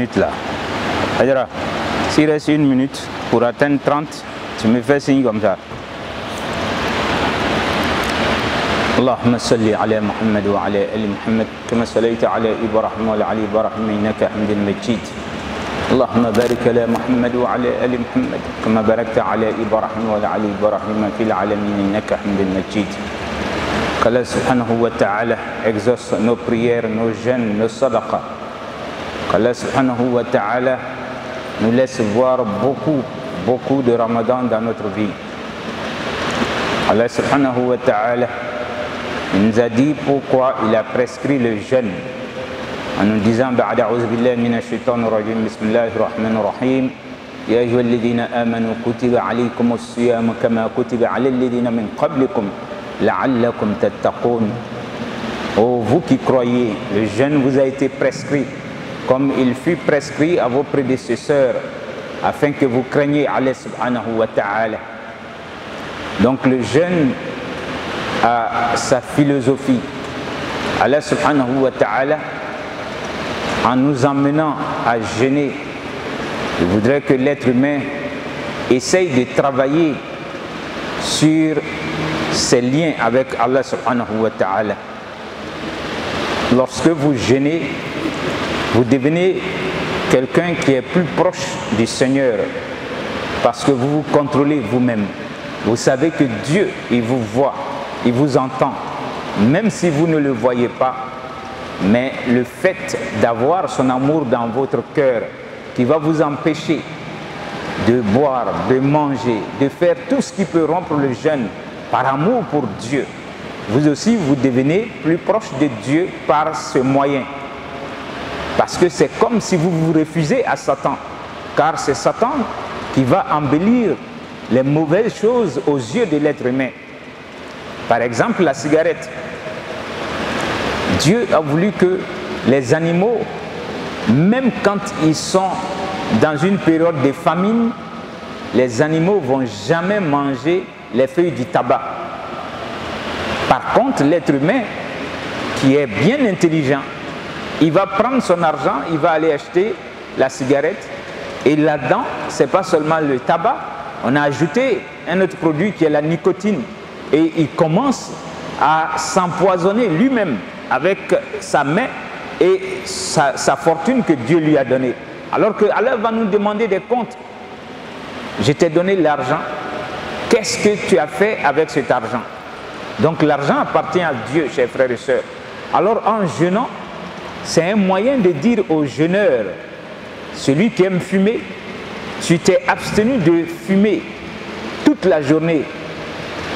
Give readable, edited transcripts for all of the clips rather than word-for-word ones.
minute là. Adjara, s'il reste 1 minute pour atteindre 30, tu me fais signe comme ça. اللهم صل على محمد وعلى آل محمد كما صليت على إبراهيم وعلى آل إبراهيم إنك حميد مجيد. اللهم بارك على محمد وعلى آل محمد كما باركت على إبراهيم وعلى آل إبراهيم في العالمين إنك حميد مجيد. qu'Allah subhanahu wa ta'ala exauce nos prières, nos jeûnes, nos sadaqas. Qu'Allah subhanahu wa ta'ala nous laisse voir beaucoup de Ramadan dans notre vie. Allah subhanahu wa ta'ala nous a dit pourquoi il a prescrit le jeûne en nous disant ba'da a'udhu billahi minash shaitanir rajim bismillahir rahmanir rahim ya ayyuhalladhina amanu kutiba alaykumus siyam kama kutiba alal ladhina min qablikum la'allakum tattaqun. Oh vous qui croyez, le jeûne vous a été prescrit comme il fut prescrit à vos prédécesseurs afin que vous craigniez Allah subhanahu wa ta'ala. Donc le jeûne a sa philosophie. Allah subhanahu wa ta'ala, en nous emmenant à jeûner, il voudrait que l'être humain essaye de travailler sur ses liens avec Allah subhanahu wa ta'ala. Lorsque vous jeûnez, vous devenez quelqu'un qui est plus proche du Seigneur parce que vous vous contrôlez vous-même. Vous savez que Dieu, il vous voit, il vous entend, même si vous ne le voyez pas. Mais le fait d'avoir son amour dans votre cœur qui va vous empêcher de boire, de manger, de faire tout ce qui peut rompre le jeûne par amour pour Dieu, vous aussi vous devenez plus proche de Dieu par ce moyen. Parce que c'est comme si vous vous refusez à Satan, car c'est Satan qui va embellir les mauvaises choses aux yeux de l'être humain. Par exemple, la cigarette. Dieu a voulu que les animaux, même quand ils sont dans une période de famine, les animaux ne vont jamais manger les feuilles du tabac. Par contre, l'être humain, qui est bien intelligent, il va prendre son argent, il va aller acheter la cigarette, et là-dedans, ce n'est pas seulement le tabac, on a ajouté un autre produit qui est la nicotine, et il commence à s'empoisonner lui-même avec sa main et sa fortune que Dieu lui a donnée. Alors que Allah va nous demander des comptes. Je t'ai donné l'argent, qu'est-ce que tu as fait avec cet argent? Donc l'argent appartient à Dieu, chers frères et sœurs. Alors en jeûnant, c'est un moyen de dire aux jeûneurs, celui qui aime fumer, tu t'es abstenu de fumer toute la journée.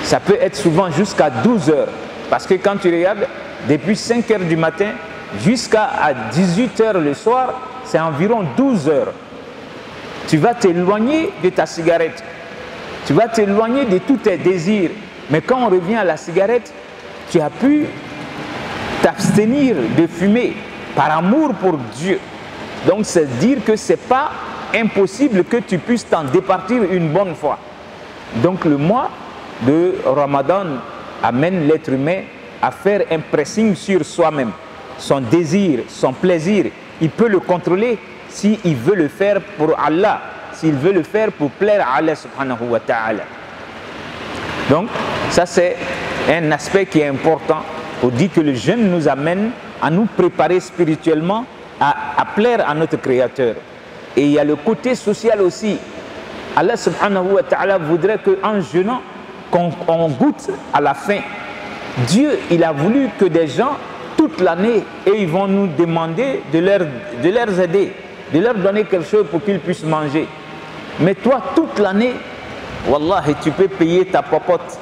Ça peut être souvent jusqu'à 12 heures. Parce que quand tu regardes, depuis 5 heures du matin jusqu'à 18 heures le soir, c'est environ 12 heures. Tu vas t'éloigner de ta cigarette. Tu vas t'éloigner de tous tes désirs. Mais quand on revient à la cigarette, tu as pu t'abstenir de fumer par amour pour Dieu. Donc c'est dire que ce n'est pas impossible que tu puisses t'en départir une bonne fois. Donc le mois de Ramadan amène l'être humain à faire un pressing sur soi-même. Son désir, son plaisir, il peut le contrôler s'il veut le faire pour Allah, s'il veut le faire pour plaire à Allah subhanahu wa ta'ala. Donc ça c'est un aspect qui est important. On dit que le jeûne nous amène à nous préparer spirituellement à plaire à notre Créateur. Et il y a le côté social aussi. Allah subhanahu wa ta'ala voudrait qu'en jeûnant, qu'on goûte à la faim. Dieu, il a voulu que des gens, toute l'année, et ils vont nous demander de leur aider, de leur donner quelque chose pour qu'ils puissent manger. Mais toi, toute l'année, Wallah, tu peux payer ta popote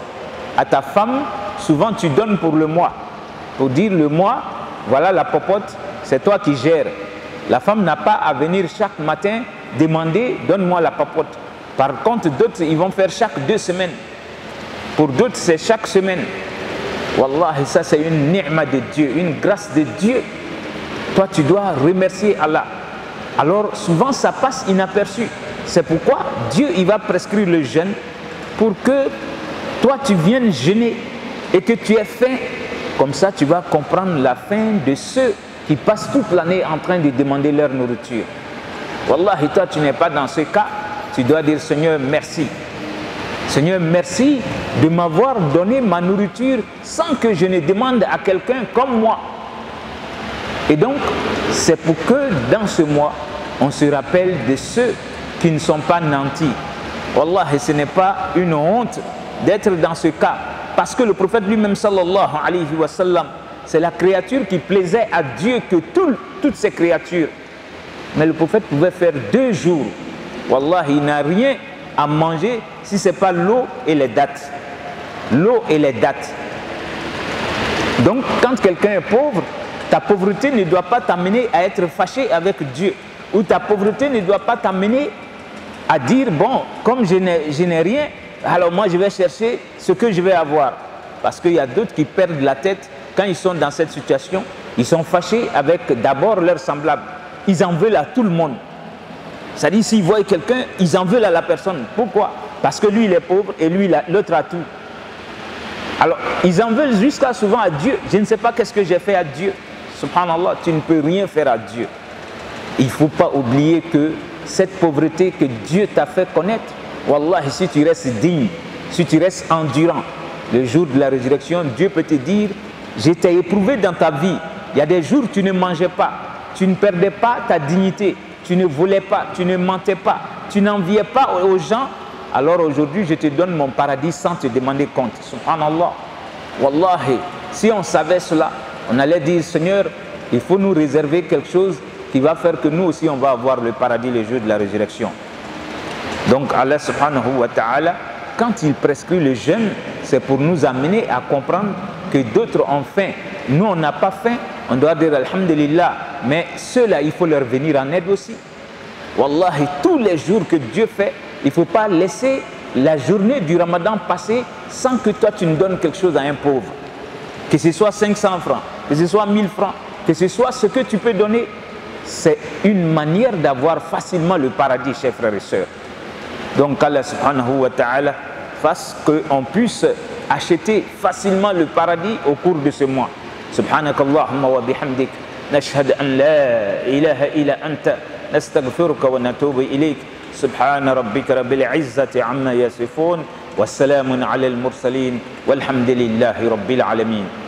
à ta femme, souvent tu donnes pour le mois. Pour dire le mois, voilà la popote, c'est toi qui gères. La femme n'a pas à venir chaque matin demander, donne-moi la popote. Par contre, d'autres, ils vont faire chaque 2 semaines. Pour d'autres, c'est chaque semaine. Wallah, ça c'est une ni'ma de Dieu, une grâce de Dieu. Toi, tu dois remercier Allah. Alors, souvent, ça passe inaperçu. C'est pourquoi Dieu, il va prescrire le jeûne pour que toi, tu viennes jeûner et que tu aies faim. Comme ça, tu vas comprendre la faim de ceux qui passent toute l'année en train de demander leur nourriture. Wallahi, toi, tu n'es pas dans ce cas. Tu dois dire, Seigneur, merci. Seigneur, merci de m'avoir donné ma nourriture sans que je ne demande à quelqu'un comme moi. Et donc, c'est pour que dans ce mois, on se rappelle de ceux qui ne sont pas nantis. Wallahi, ce n'est pas une honte d'être dans ce cas. Parce que le prophète lui-même, sallallahu alayhi wa sallam, c'est la créature qui plaisait à Dieu que toutes ces créatures. Mais le prophète pouvait faire 2 jours. Wallahi, il n'a rien à manger si ce n'est pas l'eau et les dattes. L'eau et les dattes. Donc, quand quelqu'un est pauvre, ta pauvreté ne doit pas t'amener à être fâché avec Dieu. Ou ta pauvreté ne doit pas t'amener à dire, bon, comme je n'ai rien, alors moi je vais chercher ce que je vais avoir. Parce qu'il y a d'autres qui perdent la tête quand ils sont dans cette situation. Ils sont fâchés avec d'abord leurs semblables. Ils en veulent à tout le monde. C'est-à-dire, s'ils voient quelqu'un, ils en veulent à la personne. Pourquoi? Parce que lui, il est pauvre et lui, l'autre a tout. Alors, ils en veulent jusqu'à souvent à Dieu. Je ne sais pas qu'est-ce que j'ai fait à Dieu. Subhanallah, tu ne peux rien faire à Dieu. Il ne faut pas oublier que cette pauvreté que Dieu t'a fait connaître, Wallah, si tu restes digne, si tu restes endurant, le jour de la résurrection, Dieu peut te dire, je t'ai éprouvé dans ta vie. Il y a des jours où tu ne mangeais pas, tu ne perdais pas ta dignité, tu ne volais pas, tu ne mentais pas, tu n'enviais pas aux gens. Alors aujourd'hui, je te donne mon paradis sans te demander compte. Subhanallah. Wallahi, si on savait cela, on allait dire, Seigneur, il faut nous réserver quelque chose qui va faire que nous aussi, on va avoir le paradis le jour de la résurrection. Donc Allah subhanahu wa ta'ala, quand il prescrit le jeûne, c'est pour nous amener à comprendre que d'autres ont faim. Nous, on n'a pas faim, on doit dire Alhamdulillah, mais ceux-là, il faut leur venir en aide aussi. Wallahi, tous les jours que Dieu fait, il ne faut pas laisser la journée du Ramadan passer sans que toi tu ne donnes quelque chose à un pauvre. Que ce soit 500 francs, que ce soit 1000 francs, que ce soit ce que tu peux donner, c'est une manière d'avoir facilement le paradis, chers frères et sœurs. Donc Allah subhanahu wa ta'ala fasse qu'on puisse acheter facilement le paradis au cours de ce mois. Subhanakallahumma wa bihamdik, nashhad an la ilaha illa anta, nastaghfiruka wa natubu ilayk. سبحان ربك رب العزة عما يصفون والسلام على المرسلين والحمد لله رب العالمين.